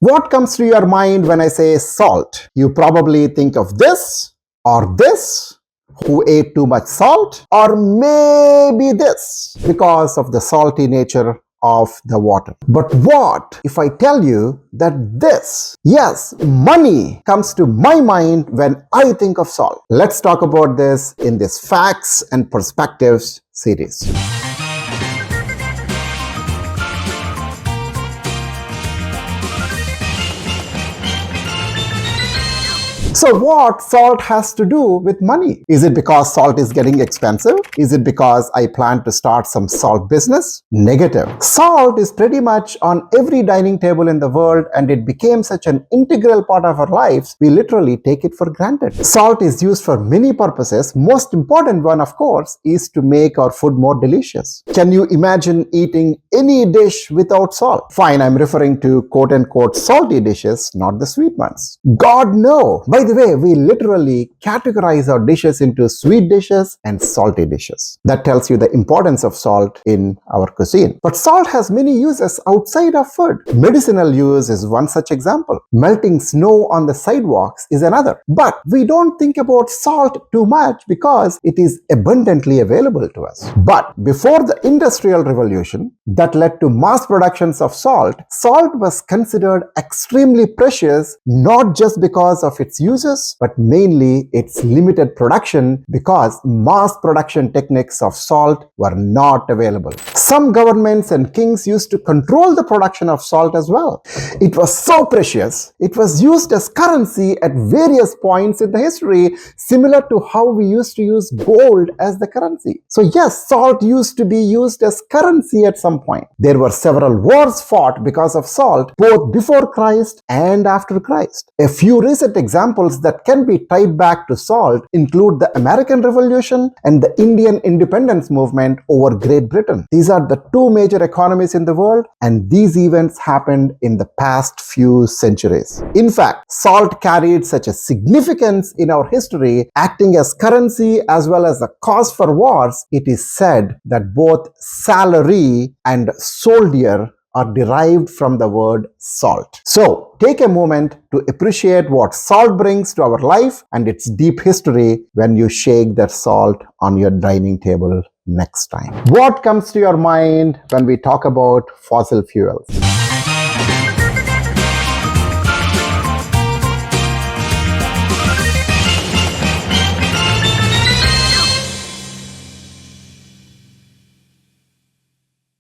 What comes to your mind when I say salt? You probably think of this or this, who ate too much salt, or maybe this because of the salty nature of the water. But what if I tell you that this, yes, money, comes to my mind when I think of salt? Let's talk about this in this Facts and Perspectives series. So what salt has to do with money? Is it because salt is getting expensive? Is it because I plan to start some salt business? Negative. Salt is pretty much on every dining table in the world, and it became such an integral part of our lives, we literally take it for granted. Salt is used for many purposes. Most important one, of course, is to make our food more delicious. Can you imagine eating any dish without salt? Fine, I'm referring to quote-unquote salty dishes, not the sweet ones. God no! By the way, we literally categorize our dishes into sweet dishes and salty dishes. That tells you the importance of salt in our cuisine. But salt has many uses outside of food. Medicinal use is one such example. Melting snow on the sidewalks is another. But we don't think about salt too much because it is abundantly available to us. But before the Industrial Revolution that led to mass productions of salt, salt was considered extremely precious, not just because of its uses, but mainly its limited production because mass production techniques of salt were not available. Some governments and kings used to control the production of salt as well. It was so precious, it was used as currency at various points in the history, similar to how we used to use gold as the currency. So yes, salt used to be used as currency at some point. There were several wars fought because of salt, both before Christ and after Christ. A few recent examples that can be tied back to salt include the American Revolution and the Indian independence movement over Great Britain. These are the two major economies in the world, and these events happened in the past few centuries. In fact, salt carried such a significance in our history, acting as currency as well as a cause for wars. It is said that both salary and soldier are derived from the word salt. So, take a moment to appreciate what salt brings to our life and its deep history when you shake that salt on your dining table next time. What comes to your mind when we talk about fossil fuels?